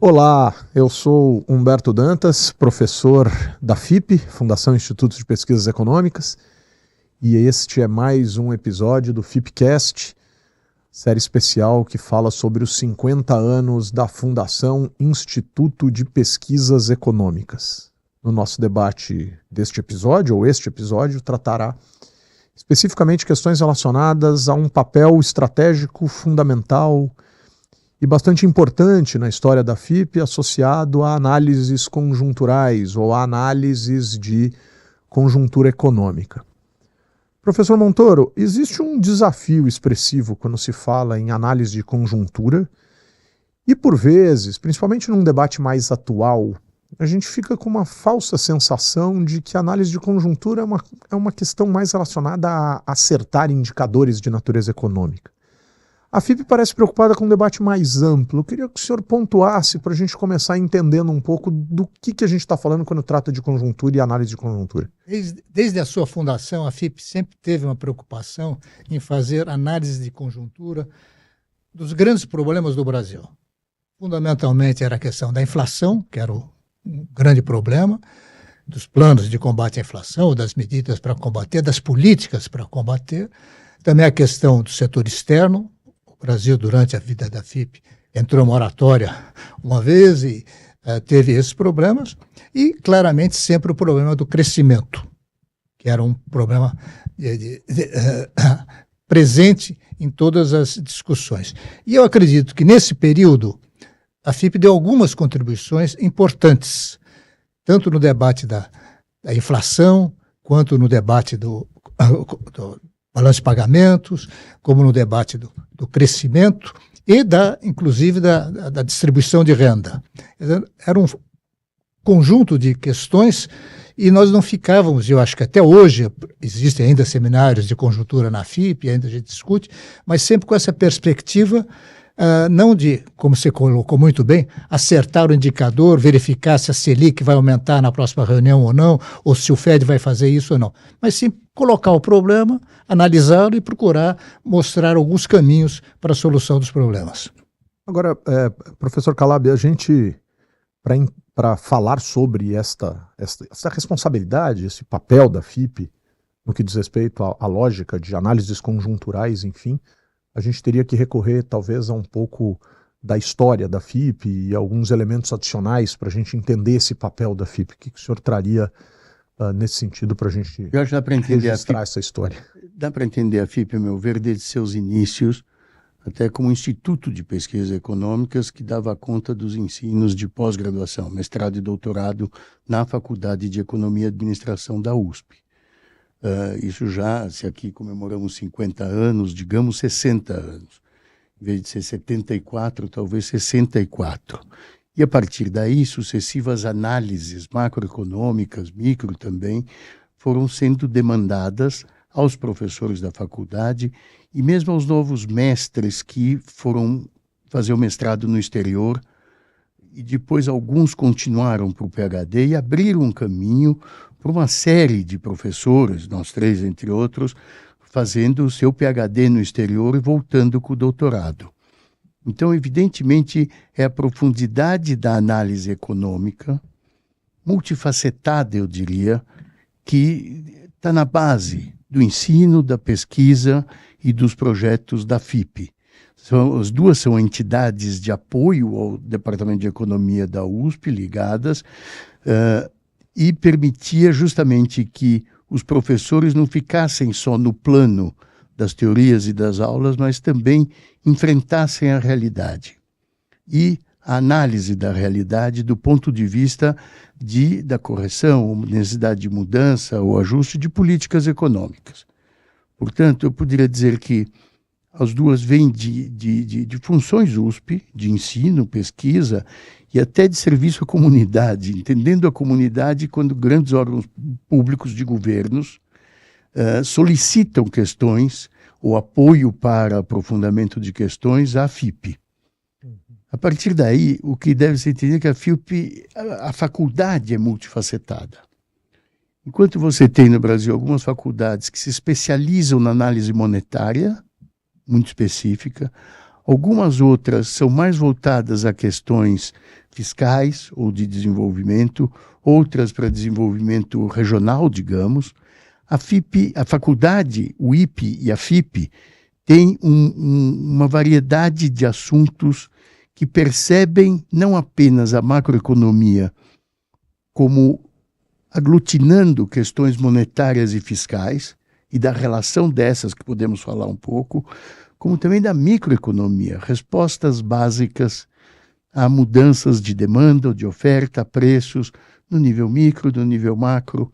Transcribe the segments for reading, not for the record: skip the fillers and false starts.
Olá, eu sou Humberto Dantas, professor da FIP, Fundação Instituto de Pesquisas Econômicas, e este é mais um episódio do FIPcast, série especial que fala sobre os 50 anos da Fundação Instituto de Pesquisas Econômicas. No nosso debate deste episódio, ou este episódio, tratará especificamente questões relacionadas a um papel estratégico fundamental e bastante importante na história da FIP, associado a análises conjunturais ou a análises de conjuntura econômica. Professor Montoro, existe um desafio expressivo quando se fala em análise de conjuntura e, por vezes, principalmente num debate mais atual, a gente fica com uma falsa sensação de que a análise de conjuntura é uma questão mais relacionada a acertar indicadores de natureza econômica. A FIP parece preocupada com um debate mais amplo. Eu queria que o senhor pontuasse para a gente começar entendendo um pouco do que a gente está falando quando trata de conjuntura e análise de conjuntura. Desde a sua fundação, a FIP sempre teve uma preocupação em fazer análise de conjuntura dos grandes problemas do Brasil. Fundamentalmente era a questão da inflação, que era um grande problema, dos planos de combate à inflação, das medidas para combater, das políticas para combater. Também a questão do setor externo. O Brasil, durante a vida da FIP, entrou em moratória uma vez e teve esses problemas. E, claramente, sempre o problema do crescimento, que era um problema presente em todas as discussões. E eu acredito que, nesse período, a FIP deu algumas contribuições importantes, tanto no debate da inflação, quanto no debate do balanço de pagamentos, como no debate do crescimento e, inclusive, da distribuição de renda. Era um conjunto de questões e nós não ficávamos, eu acho que até hoje existem ainda seminários de conjuntura na FIP, ainda a gente discute, mas sempre com essa perspectiva não de, como você colocou muito bem, acertar o indicador, verificar se a Selic vai aumentar na próxima reunião ou não, ou se o Fed vai fazer isso ou não, mas sim colocar o problema, analisá-lo e procurar mostrar alguns caminhos para a solução dos problemas. Agora, professor Calab, a gente, para falar sobre essa responsabilidade, esse papel da FIP, no que diz respeito à lógica de análises conjunturais, enfim, a gente teria que recorrer talvez a um pouco da história da FIP e alguns elementos adicionais para a gente entender esse papel da FIP. O que o senhor traria nesse sentido para a gente registrar essa história? Dá para entender a FIP, a meu ver, desde seus inícios, até como Instituto de Pesquisas Econômicas que dava conta dos ensinos de pós-graduação, mestrado e doutorado na Faculdade de Economia e Administração da USP. Isso já, se aqui comemoramos 50 anos, digamos 60 anos. Em vez de ser 74, talvez 64. E a partir daí, sucessivas análises macroeconômicas, micro também, foram sendo demandadas aos professores da faculdade e mesmo aos novos mestres que foram fazer o mestrado no exterior. E depois alguns continuaram para o PhD e abriram um caminho para uma série de professores, nós três entre outros, fazendo o seu PhD no exterior e voltando com o doutorado. Então, evidentemente, é a profundidade da análise econômica, multifacetada, eu diria, que está na base do ensino, da pesquisa e dos projetos da FIP. As duas são entidades de apoio ao Departamento de Economia da USP, ligadas, e permitia justamente que os professores não ficassem só no plano das teorias e das aulas, mas também enfrentassem a realidade. E a análise da realidade do ponto de vista da correção, necessidade de mudança ou ajuste de políticas econômicas. Portanto, eu poderia dizer que as duas vêm de funções USP, de ensino, pesquisa e até de serviço à comunidade, entendendo a comunidade quando grandes órgãos públicos de governos solicitam questões ou apoio para aprofundamento de questões à FIP. A partir daí, o que deve se entender é que a FIP, a faculdade é multifacetada. Enquanto você tem no Brasil algumas faculdades que se especializam na análise monetária, muito específica, Algumas outras são mais voltadas a questões fiscais ou de desenvolvimento, outras para desenvolvimento regional, digamos. A FIP, a faculdade, o IPE e a FIP, tem uma variedade de assuntos que percebem não apenas a macroeconomia como aglutinando questões monetárias e fiscais, e da relação dessas que podemos falar um pouco, como também da microeconomia, respostas básicas a mudanças de demanda, de oferta, preços, no nível micro, no nível macro.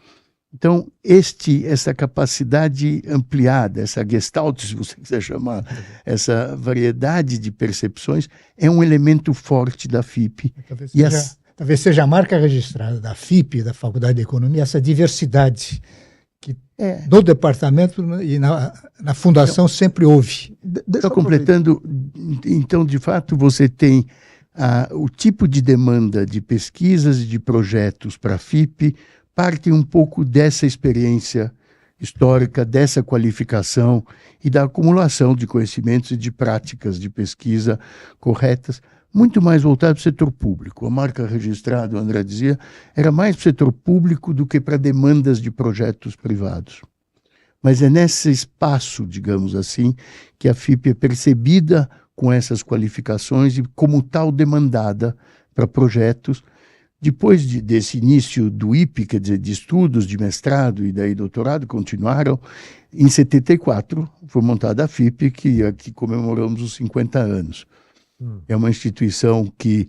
Então, essa capacidade ampliada, essa gestalt, se você quiser chamar, essa variedade de percepções, é um elemento forte da FIP. Talvez seja a marca registrada da FIP, da Faculdade de Economia, essa diversidade que no departamento e na fundação sempre houve. Só completando, então, de fato, você tem o tipo de demanda de pesquisas e de projetos para a FIP parte um pouco dessa experiência histórica, dessa qualificação e da acumulação de conhecimentos e de práticas de pesquisa corretas, muito mais voltado para o setor público. A marca registrada, o André dizia, era mais para o setor público do que para demandas de projetos privados. Mas é nesse espaço, digamos assim, que a FIP é percebida com essas qualificações e como tal demandada para projetos. Depois desse início do IPE, quer dizer, de estudos de mestrado e daí doutorado, continuaram. Em 74 foi montada a FIP, que aqui comemoramos os 50 anos. É uma instituição que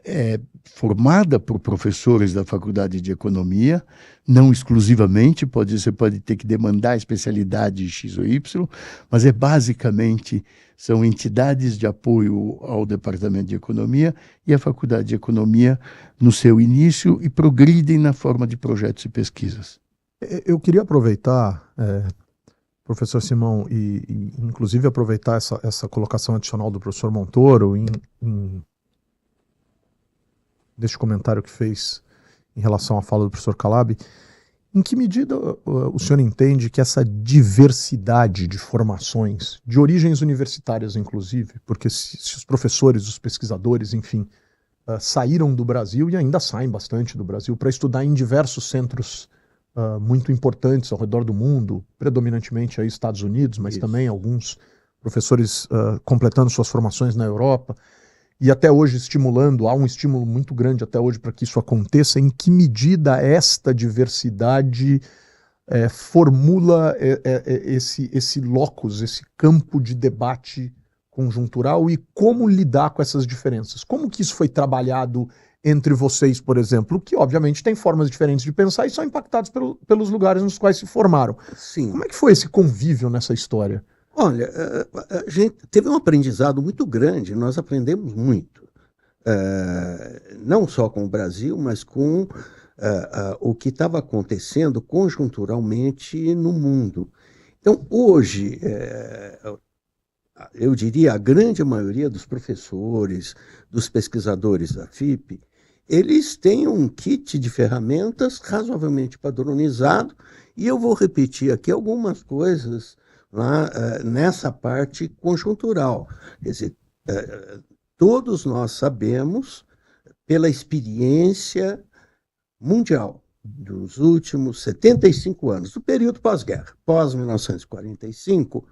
é formada por professores da Faculdade de Economia, não exclusivamente, você pode ter que demandar a especialidade X ou Y, mas basicamente são entidades de apoio ao Departamento de Economia e a Faculdade de Economia no seu início e progridem na forma de projetos e pesquisas. Eu queria aproveitar, professor Simão, e inclusive aproveitar essa colocação adicional do professor Montoro neste comentário que fez em relação à fala do professor Calabi. Em que medida o senhor entende que essa diversidade de formações, de origens universitárias inclusive, porque se os professores, os pesquisadores, enfim, saíram do Brasil e ainda saem bastante do Brasil para estudar em diversos centros muito importantes ao redor do mundo, predominantemente aí Estados Unidos, mas também alguns professores completando suas formações na Europa, e até hoje há um estímulo muito grande até hoje para que isso aconteça. Em que medida esta diversidade formula esse locus, esse campo de debate conjuntural, e como lidar com essas diferenças? Como que isso foi trabalhado entre vocês, por exemplo, que obviamente têm formas diferentes de pensar e são impactados pelos lugares nos quais se formaram? Sim. Como é que foi esse convívio nessa história? Olha, a gente teve um aprendizado muito grande, nós aprendemos muito, não só com o Brasil, mas com o que estava acontecendo conjunturalmente no mundo. Então, hoje, eu diria, a grande maioria dos professores, dos pesquisadores da FIP, eles têm um kit de ferramentas razoavelmente padronizado, e eu vou repetir aqui algumas coisas lá, nessa parte conjuntural. Quer dizer, todos nós sabemos, pela experiência mundial dos últimos 75 anos, do período pós-guerra, pós-1945,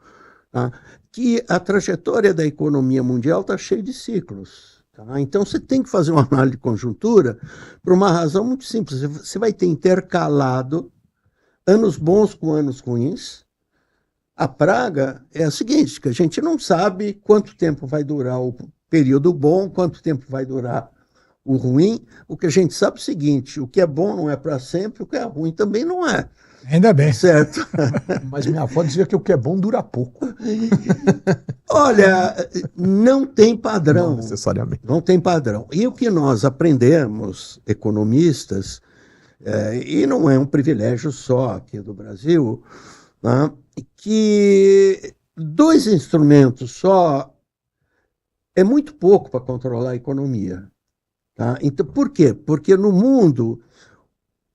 que a trajetória da economia mundial está cheia de ciclos. Então, você tem que fazer uma análise de conjuntura por uma razão muito simples. Você vai ter intercalado anos bons com anos ruins. A praga é a seguinte, que a gente não sabe quanto tempo vai durar o período bom, quanto tempo vai durar o ruim. O que a gente sabe é o seguinte, o que é bom não é para sempre, o que é ruim também não é. Ainda bem. Certo? Mas minha avó dizia que o que é bom dura pouco. Olha, não tem padrão. Não necessariamente. Não tem padrão. E o que nós aprendemos, economistas, e não é um privilégio só aqui do Brasil, que 2 instrumentos só é muito pouco para controlar a economia. Então, por quê? Porque no mundo,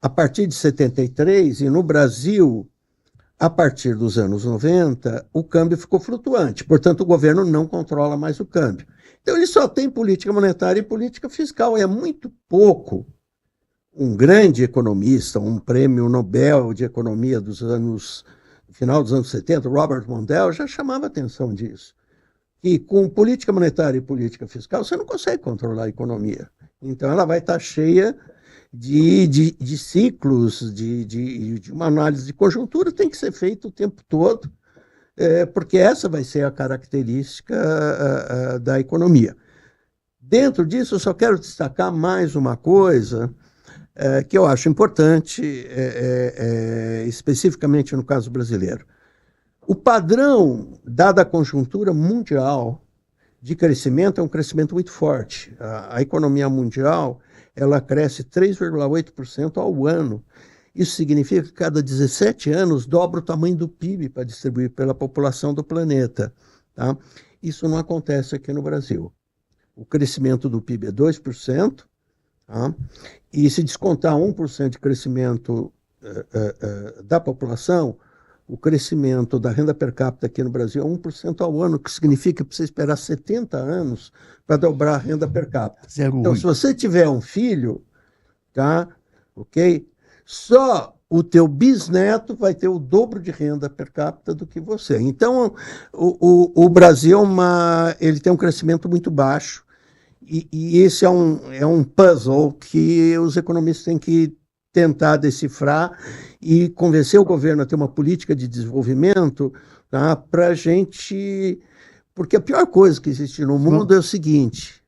a partir de 73, e no Brasil, A partir dos anos 90, o câmbio ficou flutuante, portanto, o governo não controla mais o câmbio. Então, ele só tem política monetária e política fiscal. É muito pouco. Um grande economista, um prêmio Nobel de Economia final dos anos 70, Robert Mundell, já chamava atenção disso. Que com política monetária e política fiscal, você não consegue controlar a economia. Então, ela vai estar cheia de ciclos, de uma análise de conjuntura, tem que ser feita o tempo todo, porque essa vai ser a característica da economia. Dentro disso, eu só quero destacar mais uma coisa que eu acho importante, especificamente no caso brasileiro. O padrão, dada a conjuntura mundial de crescimento, é um crescimento muito forte. A economia mundial, ela cresce 3,8% ao ano. Isso significa que cada 17 anos dobra o tamanho do PIB para distribuir pela população do planeta. Tá? Isso não acontece aqui no Brasil. O crescimento do PIB é 2%, tá? E se descontar 1% de crescimento da população, o crescimento da renda per capita aqui no Brasil é 1% ao ano, que significa que você esperar 70 anos para dobrar a renda per capita. 0,8. Então, se você tiver um filho, tá, ok? Só o teu bisneto vai ter o dobro de renda per capita do que você. Então, o Brasil ele tem um crescimento muito baixo e esse é um puzzle que os economistas têm que tentar decifrar e convencer o governo a ter uma política de desenvolvimento, tá, para a gente... Porque a pior coisa que existe no mundo é o seguinte...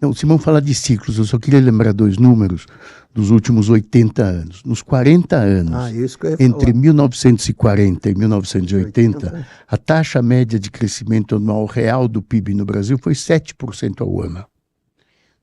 Não, o Simão fala de ciclos, eu só queria lembrar 2 números dos últimos 80 anos. Nos 40 anos, isso que eu ia entre falar. 1940 e 1980, a taxa média de crescimento anual real do PIB no Brasil foi 7% ao ano.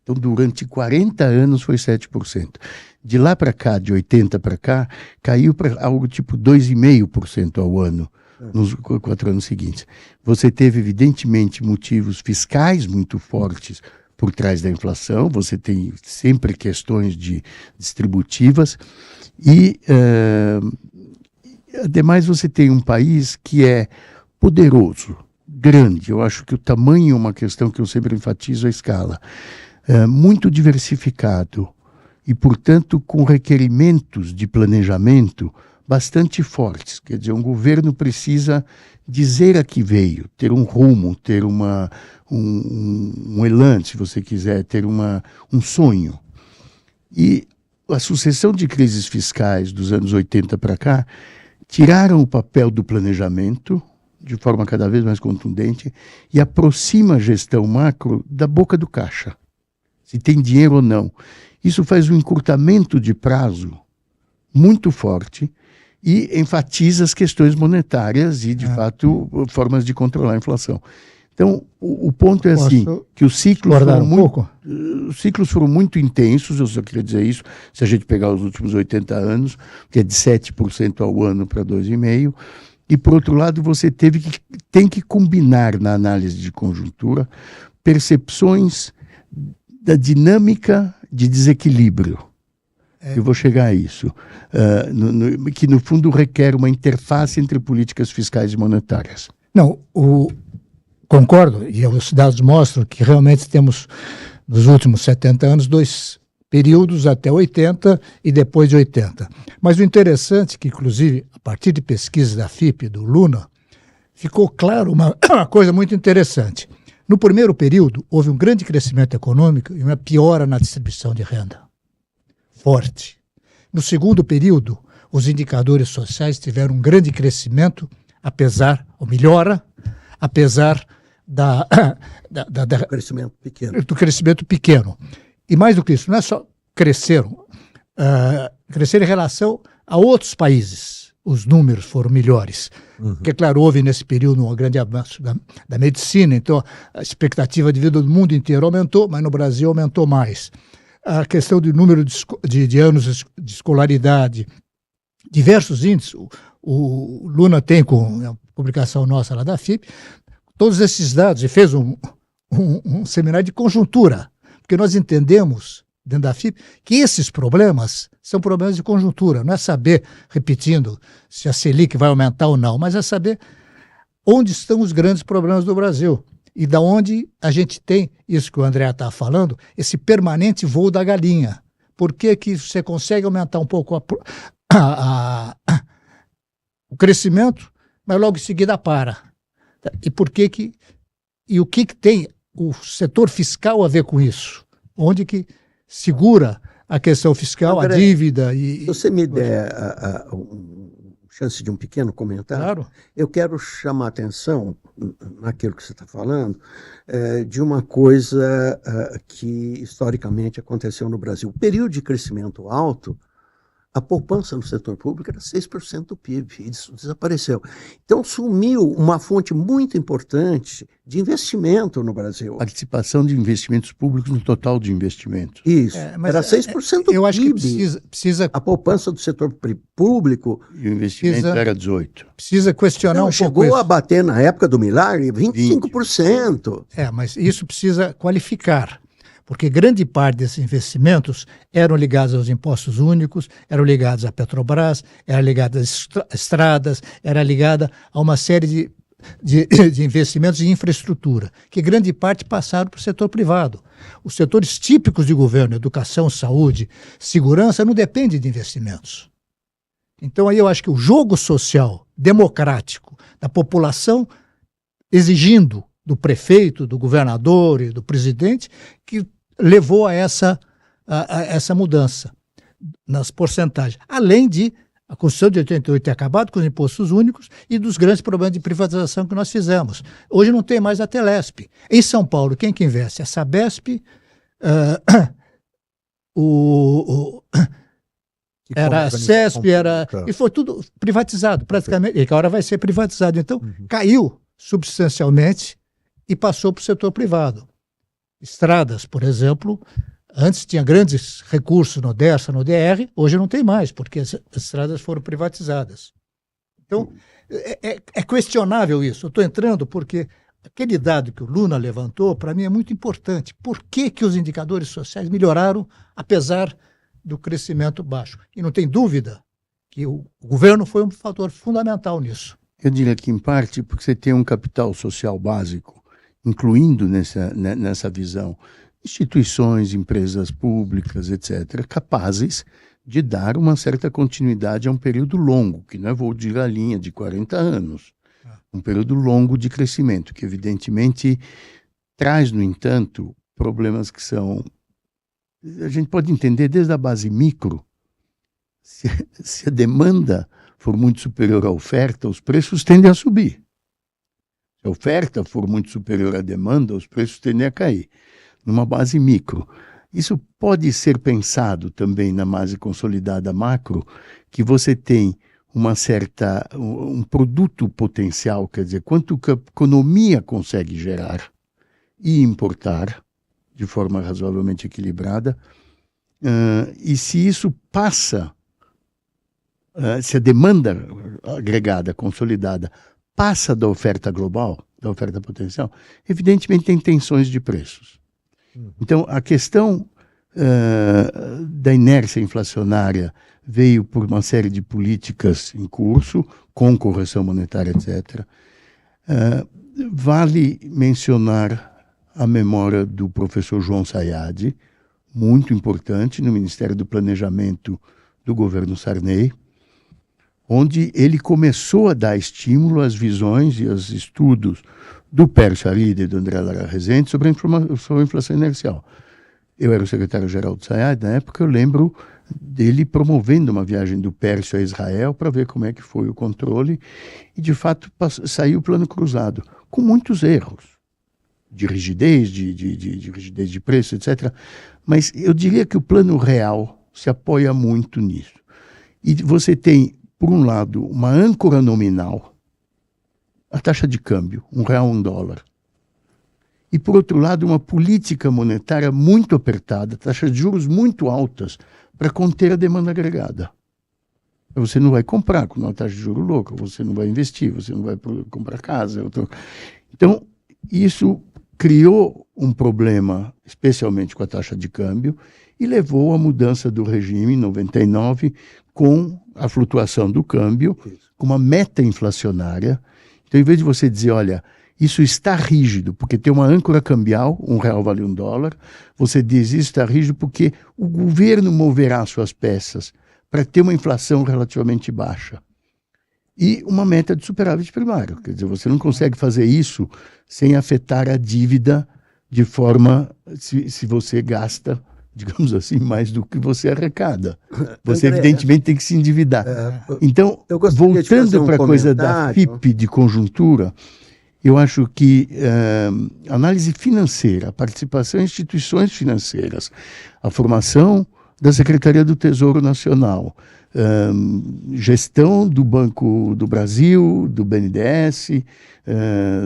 Então, durante 40 anos foi 7%. De lá para cá, de 80 para cá, caiu para algo tipo 2,5% ao ano nos 4 anos seguintes. Você teve, evidentemente, motivos fiscais muito fortes por trás da inflação, você tem sempre questões distributivas e, ademais, você tem um país que é poderoso, grande. Eu acho que o tamanho é uma questão que eu sempre enfatizo a escala. Muito diversificado e, portanto, com requerimentos de planejamento bastante fortes. Quer dizer, um governo precisa dizer a que veio, ter um rumo, ter um elan, se você quiser, ter um sonho. E a sucessão de crises fiscais dos anos 80 para cá tiraram o papel do planejamento de forma cada vez mais contundente e aproxima a gestão macro da boca do caixa. Se tem dinheiro ou não. Isso faz um encurtamento de prazo muito forte e enfatiza as questões monetárias e, de fato, formas de controlar a inflação. Então, o ponto é assim, que os ciclos foram muito intensos, eu só queria dizer isso, se a gente pegar os últimos 80 anos, que é de 7% ao ano para 2,5%, e, por outro lado, você tem que combinar na análise de conjuntura percepções da dinâmica de desequilíbrio. Eu vou chegar a isso, que no fundo requer uma interface entre políticas fiscais e monetárias. Não, concordo, e os dados mostram que realmente temos, nos últimos 70 anos, 2 períodos até 80 e depois de 80. Mas o interessante é que, inclusive, a partir de pesquisas da FIP, do Luna, ficou claro uma coisa muito interessante. No primeiro período, houve um grande crescimento econômico e uma piora na distribuição de renda. Forte. No segundo período, os indicadores sociais tiveram um grande crescimento, melhora, apesar do crescimento pequeno. E mais do que isso, não é só cresceram em relação a outros países. Os números foram melhores. Porque, claro, houve nesse período um grande avanço da medicina, então a expectativa de vida do mundo inteiro aumentou, mas no Brasil aumentou mais. A questão do número de anos de escolaridade, diversos índices, o Luna tem com a publicação nossa lá da FIP, todos esses dados, e fez um seminário de conjuntura, porque nós entendemos, dentro da FIP, que esses problemas são problemas de conjuntura. Não é saber, repetindo, se a Selic vai aumentar ou não, mas é saber onde estão os grandes problemas do Brasil. E da onde a gente tem, isso que o André está falando, esse permanente voo da galinha. Por que que você consegue aumentar um pouco o crescimento, mas logo em seguida para? E por que que... E o que que tem o setor fiscal a ver com isso? Onde que segura a questão fiscal, André, a dívida e... Se você me der chance de um pequeno comentário, Claro. eu quero chamar a atenção naquilo que você está falando, de uma coisa que historicamente aconteceu no Brasil. O período de crescimento alto, a poupança no setor público era 6% do PIB, e isso desapareceu. Então sumiu uma fonte muito importante de investimento no Brasil. Participação de investimentos públicos no total de investimentos. Isso, Mas era 6% do PIB. eu acho que precisa A poupança do setor público E o investimento era 18%. questionar não um chegou pouco isso. a bater na época do Milagre 25%. Mas isso precisa qualificar, porque grande parte desses investimentos eram ligados aos impostos únicos, eram ligados à Petrobras, eram ligados às estradas, era ligada a uma série de investimentos em infraestrutura, que grande parte passaram para o setor privado. Os setores típicos de governo, educação, saúde, segurança, não dependem de investimentos. Então aí eu acho que o jogo social, democrático, da população exigindo do prefeito, do governador e do presidente, que levou a essa mudança nas porcentagens. Além de a Constituição de 88 ter acabado com os impostos únicos e dos grandes problemas de privatização que nós fizemos. Hoje não tem mais a Telesp. Em São Paulo, quem que investe? A Sabesp, era a CESP, e foi tudo privatizado, praticamente, e que agora vai ser privatizado. Então, caiu substancialmente e passou para o setor privado. Estradas, por exemplo, antes tinha grandes recursos no DERSA, no DR, hoje não tem mais, porque as estradas foram privatizadas. Então, é questionável isso. Eu estou entrando porque aquele dado que o Luna levantou, para mim, é muito importante. Por que que os indicadores sociais melhoraram, apesar do crescimento baixo? E não tem dúvida que o governo foi um fator fundamental nisso. Eu diria que, em parte, porque você tem um capital social básico, incluindo nessa visão instituições, empresas públicas, etc., capazes de dar uma certa continuidade a um período longo, que não é voo de galinha de 40 anos. Um período longo de crescimento, que evidentemente traz, no entanto, problemas que são... A gente pode entender desde a base micro, se a demanda for muito superior à oferta, os preços tendem a subir. Se a oferta for muito superior à demanda, os preços tendem a cair. Numa base micro. Isso pode ser pensado também na base consolidada macro, que você tem um produto potencial, quer dizer, quanto que a economia consegue gerar e importar de forma razoavelmente equilibrada, e se isso passa, se a demanda agregada, consolidada, passa da oferta global, da oferta potencial, evidentemente tem tensões de preços. Então, a questão da inércia inflacionária veio por uma série de políticas em curso, com correção monetária, etc. Vale mencionar a memória do professor João Sayad, muito importante, no Ministério do Planejamento do governo Sarney, onde ele começou a dar estímulo às visões e aos estudos do Pércio Arida e do André Lara Rezende sobre a inflação inercial. Eu era o secretário-geral do Sayad, na época eu lembro dele promovendo uma viagem do Pércio a Israel para ver como é que foi o controle, e de fato saiu o plano cruzado, com muitos erros, de rigidez, de rigidez de preço, etc. Mas eu diria que o plano real se apoia muito nisso. E você tem, por um lado, uma âncora nominal, a taxa de câmbio, R$1, $1. E, por outro lado, uma política monetária muito apertada, taxas de juros muito altas, para conter a demanda agregada. Você não vai comprar com uma taxa de juros louca, você não vai investir, você não vai comprar casa. Então, isso criou um problema, especialmente com a taxa de câmbio, e levou à mudança do regime em 99 com a flutuação do câmbio, com uma meta inflacionária. Então, em vez de você dizer, olha, isso está rígido, porque tem uma âncora cambial, R$1 vale $1, você diz, isso está rígido porque o governo moverá suas peças para ter uma inflação relativamente baixa. E uma meta de superávit primário. Quer dizer, você não consegue fazer isso sem afetar a dívida de forma, se você gasta, digamos assim, mais do que você arrecada. Você, André, evidentemente, tem que se endividar. Então, voltando para a coisa da FIP de conjuntura, eu acho que análise financeira, a participação em instituições financeiras, a formação da Secretaria do Tesouro Nacional, gestão do Banco do Brasil, do BNDES,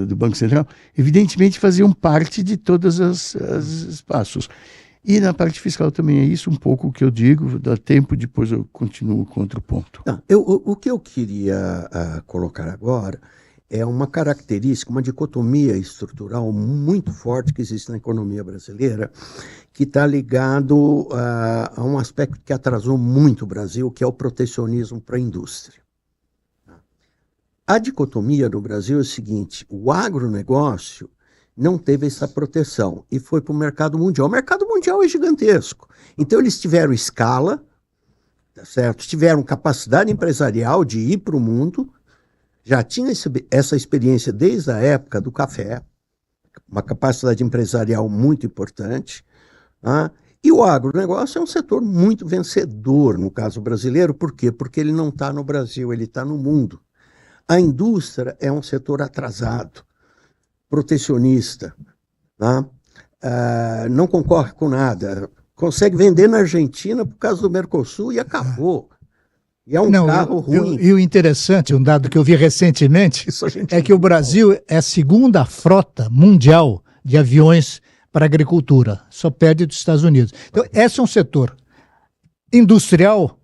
do Banco Central, evidentemente faziam parte de todos os espaços. E na parte fiscal também é isso um pouco o que eu digo, dá tempo, depois eu continuo com outro ponto. Não, o que eu queria colocar agora é uma característica, uma dicotomia estrutural muito forte que existe na economia brasileira, que está ligado a um aspecto que atrasou muito o Brasil, que é o protecionismo para a indústria. A dicotomia no Brasil é o seguinte: o agronegócio não teve essa proteção e foi para o mercado mundial. O mercado mundial é gigantesco. Então eles tiveram escala, tá certo? Tiveram capacidade empresarial de ir para o mundo, já tinha essa experiência desde a época do café, uma capacidade empresarial muito importante. E o agronegócio é um setor muito vencedor no caso brasileiro. Por quê? Porque ele não está no Brasil, ele está no mundo. A indústria é um setor atrasado, protecionista, não concorre com nada, consegue vender na Argentina por causa do Mercosul e acabou. E é um carro ruim. E o interessante, um dado que eu vi recentemente, é que o Brasil é a segunda frota mundial de aviões para a agricultura, só perde dos Estados Unidos. Então, esse é um setor industrial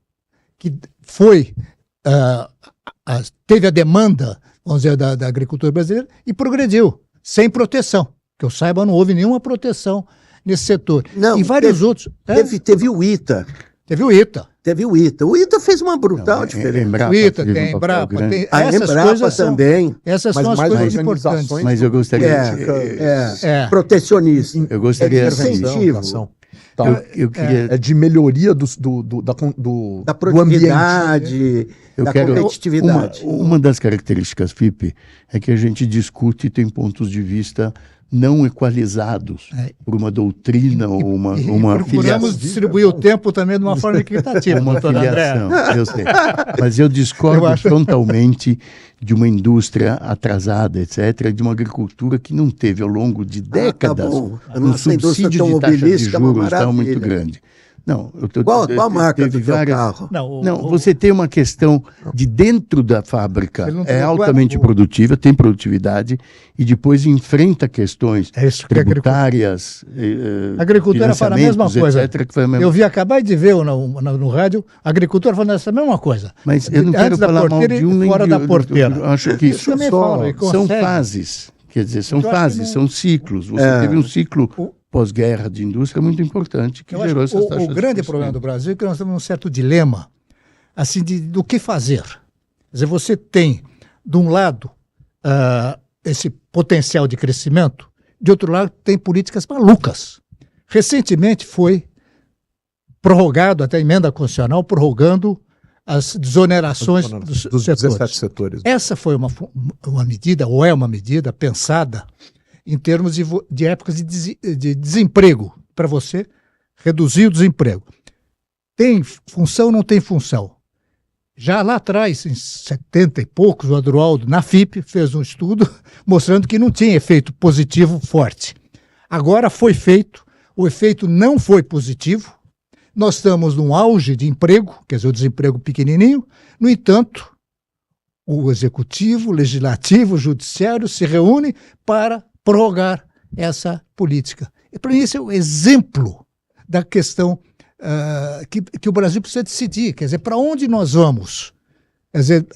que foi, teve a demanda, vamos dizer, da agricultura brasileira e progrediu, sem proteção. Que eu saiba, não houve nenhuma proteção nesse setor. Não, e vários outros. Teve o ITA. Teve o ITA. Teve o ITA. O ITA fez uma brutal diferença. O ITA tem, Embrapa, tem. A Embrapa também. Essas são as coisas importantes. Mas eu gostaria... protecionista. Eu gostaria de incentivo. Eu queria... É de melhoria da produtividade, da competitividade. Uma das características FIP é que a gente discute e tem pontos de vista não equalizados por uma doutrina ou uma filiação. Procuramos distribuir o tempo também de uma forma equitativa, uma filiação, eu sei. Mas eu discordo frontalmente de uma indústria atrasada, etc., de uma agricultura que não teve ao longo de décadas um subsídio de taxa de juros tão muito grande. Não, qual marca do carro? Não, você tem uma questão de dentro da fábrica, é altamente produtiva, tem produtividade, e depois enfrenta questões tributárias, a agricultura fala a mesma coisa. Etc, eu vi, acabei de ver no rádio, a agricultura falando essa mesma coisa. Mas eu não quero falar mal de um nem fora da porteira. Eu acho que são fases, quer dizer, são fases, são ciclos. Você teve um ciclo pós-guerra de indústria muito importante que gerou essas taxas. O grande problema do Brasil é que nós estamos num certo dilema assim, do que fazer. Quer dizer, você tem, de um lado, esse potencial de crescimento, de outro lado, tem políticas malucas. Recentemente foi prorrogado, até a emenda constitucional, prorrogando as desonerações dos 17 setores. Essa foi uma medida, ou é uma medida pensada em termos de épocas de desemprego, para você reduzir o desemprego. Tem função ou não tem função? Já lá atrás, em 70 e poucos, o Adroaldo, na FIP, fez um estudo mostrando que não tinha efeito positivo forte. Agora foi feito, o efeito não foi positivo, nós estamos num auge de emprego, quer dizer, o desemprego pequenininho, no entanto, o Executivo, o Legislativo, o Judiciário se reúnem para prorrogar essa política. E para mim esse é o exemplo da questão que o Brasil precisa decidir, quer dizer, para onde nós vamos? Quer dizer,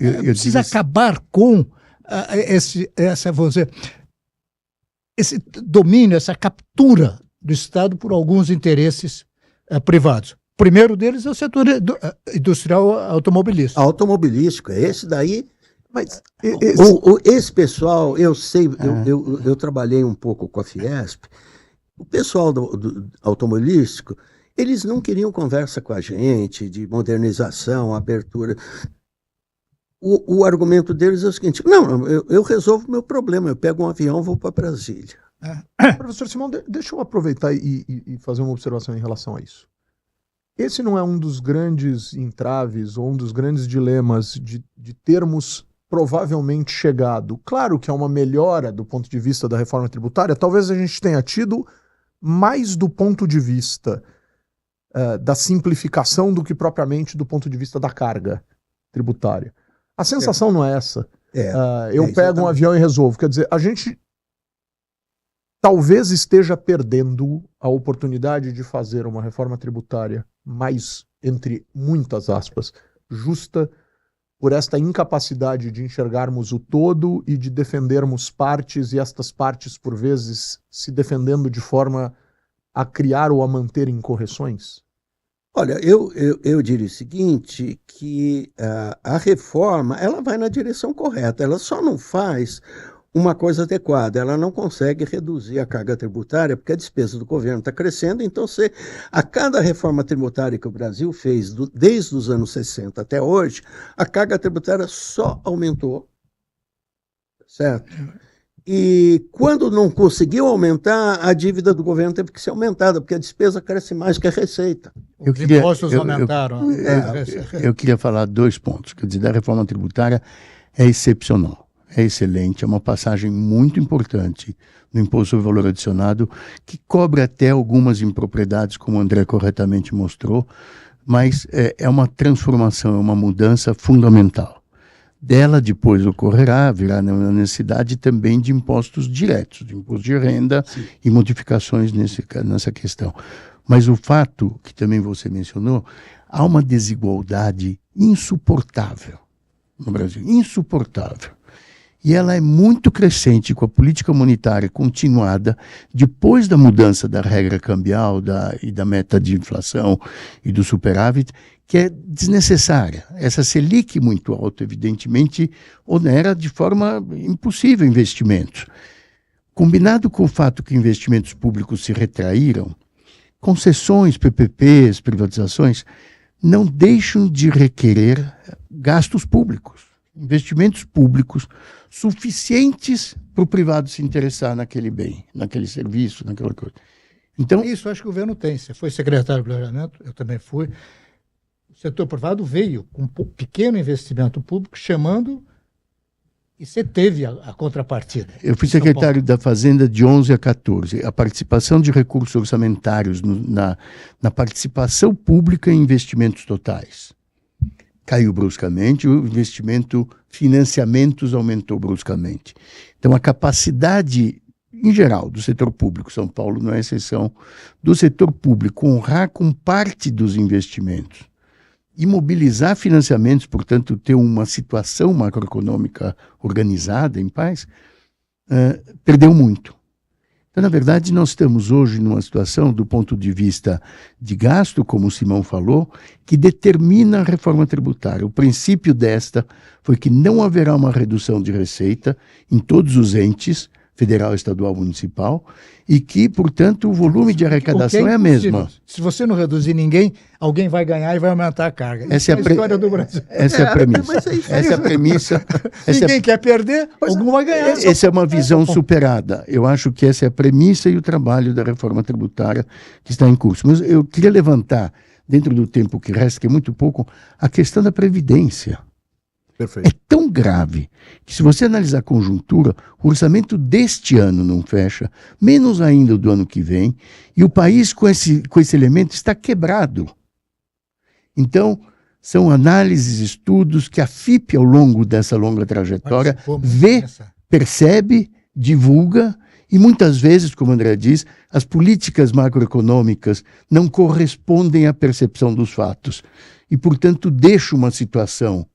precisa acabar com vamos dizer, esse domínio, essa captura do Estado por alguns interesses privados. O primeiro deles é o setor industrial automobilístico. Automobilístico, esse daí. Mas Esse pessoal, eu sei, eu trabalhei um pouco com a Fiesp, o pessoal do automobilístico, eles não queriam conversa com a gente de modernização, abertura. O argumento deles é o seguinte: não, eu resolvo o meu problema, eu pego um avião e vou para Brasília. Professor Simão, deixa eu aproveitar e fazer uma observação em relação a isso. Esse não é um dos grandes entraves ou um dos grandes dilemas de termos provavelmente chegado? Claro que é uma melhora do ponto de vista da reforma tributária, talvez a gente tenha tido mais do ponto de vista da simplificação do que propriamente do ponto de vista da carga tributária. A sensação não é essa. Eu pego um avião e resolvo. Quer dizer, a gente talvez esteja perdendo a oportunidade de fazer uma reforma tributária mais, entre muitas aspas, justa, por esta incapacidade de enxergarmos o todo e de defendermos partes, e estas partes, por vezes, se defendendo de forma a criar ou a manter incorreções? Olha, eu diria o seguinte, que a reforma, ela vai na direção correta, ela só não faz uma coisa adequada, ela não consegue reduzir a carga tributária, porque a despesa do governo está crescendo, então a cada reforma tributária que o Brasil fez, desde os anos 60 até hoje, a carga tributária só aumentou, certo? E quando não conseguiu aumentar, a dívida do governo teve que ser aumentada, porque a despesa cresce mais que a receita. Os impostos aumentaram. Eu queria falar 2 pontos. Quer dizer, a reforma tributária é excepcional. É excelente, é uma passagem muito importante no imposto sobre valor adicionado, que cobre até algumas impropriedades, como o André corretamente mostrou, mas é uma transformação, é uma mudança fundamental. Dela depois virá na necessidade também de impostos diretos, de imposto de renda. Sim. E modificações nessa questão. Mas o fato, que também você mencionou, há uma desigualdade insuportável no Brasil, insuportável. E ela é muito crescente com a política monetária continuada depois da mudança da regra cambial e da meta de inflação e do superávit, que é desnecessária. Essa Selic muito alta, evidentemente, onera de forma impossível investimentos. Combinado com o fato que investimentos públicos se retraíram, concessões, PPPs, privatizações, não deixam de requerer gastos públicos. Investimentos públicos suficientes para o privado se interessar naquele bem, naquele serviço, naquela coisa. Então, isso acho que o governo tem. Você foi secretário do Planejamento, eu também fui. O setor privado veio com um pequeno investimento público chamando e você teve a contrapartida. Eu fui secretário da Fazenda de 11 a 14. A participação de recursos orçamentários na participação pública em investimentos totais caiu bruscamente, o financiamentos aumentou bruscamente. Então, a capacidade, em geral, do setor público, São Paulo não é exceção, do setor público honrar com parte dos investimentos e mobilizar financiamentos, portanto, ter uma situação macroeconômica organizada, em paz, perdeu muito. Então, na verdade, nós estamos hoje numa situação, do ponto de vista de gasto, como o Simão falou, que determina a reforma tributária. O princípio desta foi que não haverá uma redução de receita em todos os entes, federal, estadual, municipal, e que, portanto, o volume de arrecadação é a mesma. Se você não reduzir ninguém, alguém vai ganhar e vai aumentar a carga. Essa é a história do Brasil. Essa é a premissa. Essa é a premissa. Ninguém quer perder, algum vai ganhar. Essa é uma visão superada. Eu acho que essa é a premissa e o trabalho da reforma tributária que está em curso. Mas eu queria levantar, dentro do tempo que resta, que é muito pouco, a questão da Previdência. Perfeito. É tão grave que, se você analisar a conjuntura, o orçamento deste ano não fecha, menos ainda o do ano que vem, e o país com esse elemento está quebrado. Então, são análises, estudos que a FIP, ao longo dessa longa trajetória, vê, percebe, divulga, e muitas vezes, como o André diz, as políticas macroeconômicas não correspondem à percepção dos fatos. E, portanto, deixa uma situação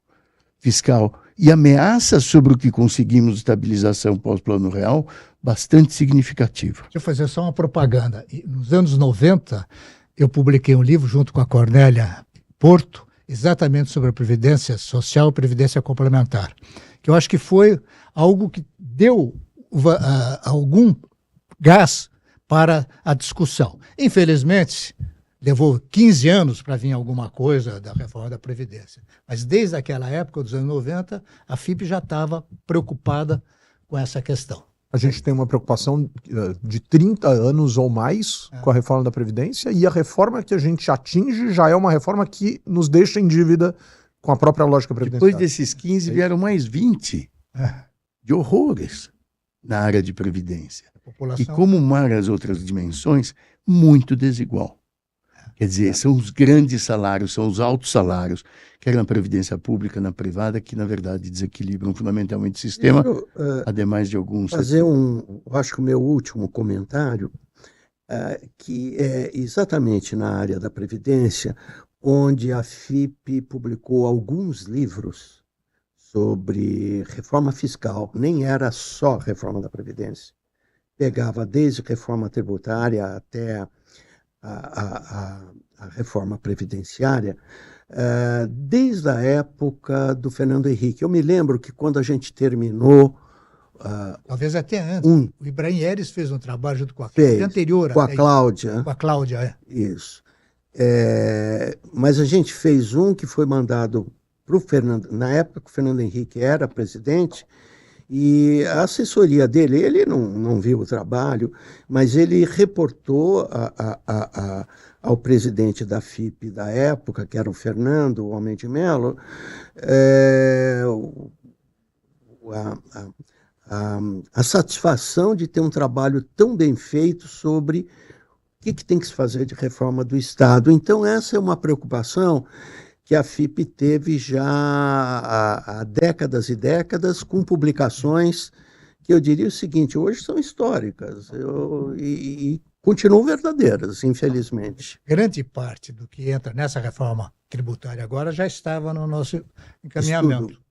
fiscal e ameaças sobre o que conseguimos de estabilização pós-Plano Real bastante significativa. Deixa eu fazer só uma propaganda. Nos anos 90, eu publiquei um livro junto com a Cornélia Porto, exatamente sobre a Previdência Social e Previdência Complementar, que eu acho que foi algo que deu algum gás para a discussão. Infelizmente, levou 15 anos para vir alguma coisa da reforma da Previdência. Mas desde aquela época, dos anos 90, a FIP já estava preocupada com essa questão. A gente tem uma preocupação de 30 anos ou mais com a reforma da Previdência, e a reforma que a gente atinge já é uma reforma que nos deixa em dívida com a própria lógica previdenciária. Depois desses 15 vieram mais 20 de horrores na área de Previdência. E como várias outras dimensões, muito desigual. Quer dizer, são os grandes salários, são os altos salários, quer na Previdência Pública, na privada, que na verdade desequilibram fundamentalmente o sistema, ademais de alguns... acho que o meu último comentário, que é exatamente na área da Previdência, onde a FIP publicou alguns livros sobre reforma fiscal, nem era só reforma da Previdência, pegava desde reforma tributária até a reforma previdenciária, desde a época do Fernando Henrique. Eu me lembro que quando a gente terminou... talvez até antes. O Ibrahim Eres fez um trabalho junto com a Cláudia, anterior. Com a Cláudia. Com a Cláudia, Isso. Mas a gente fez um que foi mandado para o Fernando, na época que o Fernando Henrique era presidente, e a assessoria dele, ele não viu o trabalho, mas ele reportou ao presidente da FIP da época, que era o Fernando Homem de Mello, a satisfação de ter um trabalho tão bem feito sobre o que tem que se fazer de reforma do Estado. Então, essa é uma preocupação que a FIP teve já há décadas e décadas, com publicações que eu diria o seguinte, hoje são históricas e continuam verdadeiras, infelizmente. Grande parte do que entra nessa reforma tributária agora já estava no nosso encaminhamento. Estudo.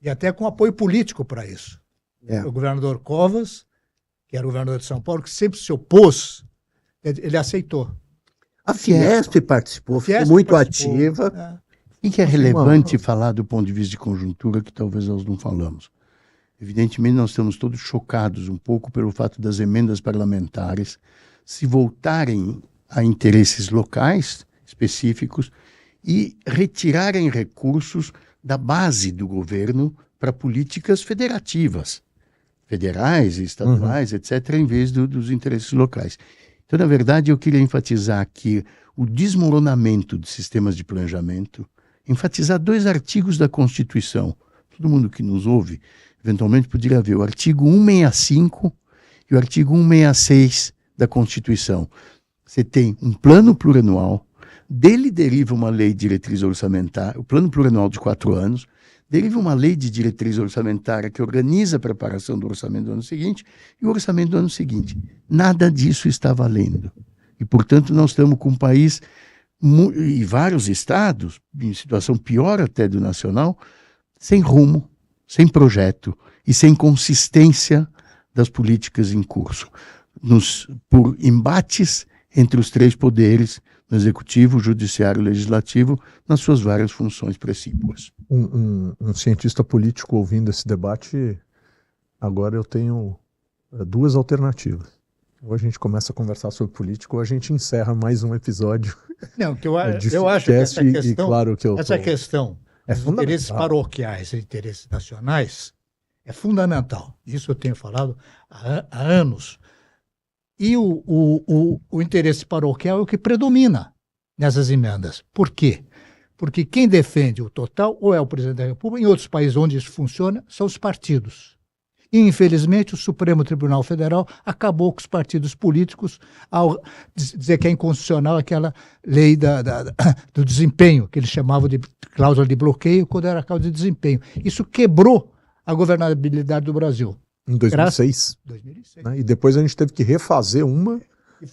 E até com apoio político para isso. O governador Covas, que era o governador de São Paulo, que sempre se opôs, ele aceitou. A Fiesp participou, ficou muito ativa. E que é relevante falar do ponto de vista de conjuntura, que talvez nós não falamos. Evidentemente, nós estamos todos chocados um pouco pelo fato das emendas parlamentares se voltarem a interesses locais específicos e retirarem recursos da base do governo para políticas federativas, federais, estaduais, etc., em vez dos interesses locais. Então, na verdade, eu queria enfatizar aqui o desmoronamento de sistemas de planejamento, enfatizar 2 artigos da Constituição. Todo mundo que nos ouve, eventualmente, poderia ver o artigo 165 e o artigo 166 da Constituição. Você tem um plano plurianual, dele deriva uma lei de diretriz orçamentária, o plano plurianual de 4 anos, deriva uma lei de diretriz orçamentária que organiza a preparação do orçamento do ano seguinte e o orçamento do ano seguinte. Nada disso está valendo. E, portanto, nós estamos com um país e vários estados, em situação pior até do nacional, sem rumo, sem projeto e sem consistência das políticas em curso. Por embates entre os 3 poderes, no executivo, judiciário e legislativo, nas suas várias funções precípuas. Um cientista político ouvindo esse debate, agora eu tenho 2 alternativas. Ou a gente começa a conversar sobre política, ou a gente encerra mais um episódio. Não, que eu acho que essa questão, claro que questão dos interesses paroquiais e interesses nacionais é fundamental. Isso eu tenho falado há anos. E o interesse paroquial é o que predomina nessas emendas. Por quê? Porque quem defende o total ou é o presidente da República, em outros países onde isso funciona, são os partidos. E, infelizmente, o Supremo Tribunal Federal acabou com os partidos políticos ao dizer que é inconstitucional aquela lei do desempenho, que eles chamavam de cláusula de bloqueio, quando era cláusula de desempenho. Isso quebrou a governabilidade do Brasil. Em 2006. 2006. Né? E depois a gente teve que refazer uma e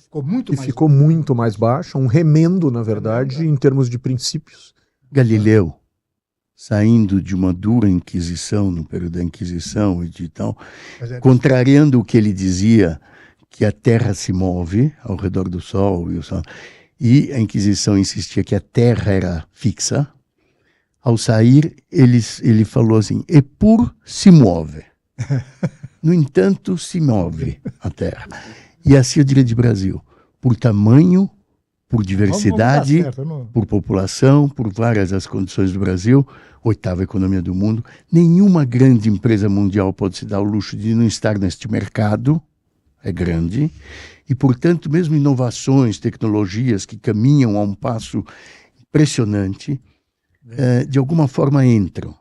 ficou muito mais baixa, um remendo, na verdade, em termos de princípios. Galileu, saindo de uma dura Inquisição, no período da Inquisição e de tal, contrariando o que ele dizia, que a Terra se move ao redor do Sol e o Sol, e a Inquisição insistia que a Terra era fixa. Ao sair, ele falou assim, Epur se move. No entanto, se move a Terra. E assim eu diria de Brasil, por tamanho, por diversidade, por população, por várias as condições do Brasil, 8ª economia do mundo, nenhuma grande empresa mundial pode se dar o luxo de não estar neste mercado, é grande, e portanto mesmo inovações, tecnologias que caminham a um passo impressionante, de alguma forma entram.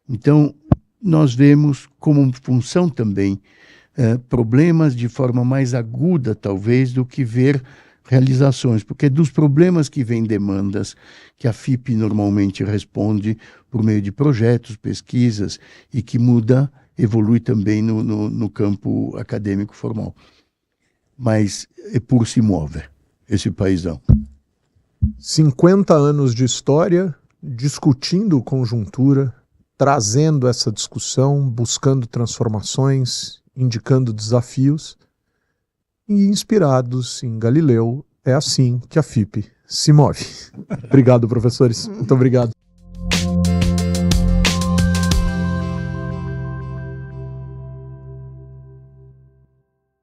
Então, nós vemos como função também problemas de forma mais aguda, talvez, do que ver realizações, porque é dos problemas que vêm demandas que a FIP normalmente responde por meio de projetos, pesquisas, e que muda, evolui também no campo acadêmico formal. Mas Epur se move, esse paizão. 50 anos de história, discutindo conjuntura, trazendo essa discussão, buscando transformações, indicando desafios, e inspirados em Galileu, é assim que a FIP se move. Obrigado, professores. Muito obrigado.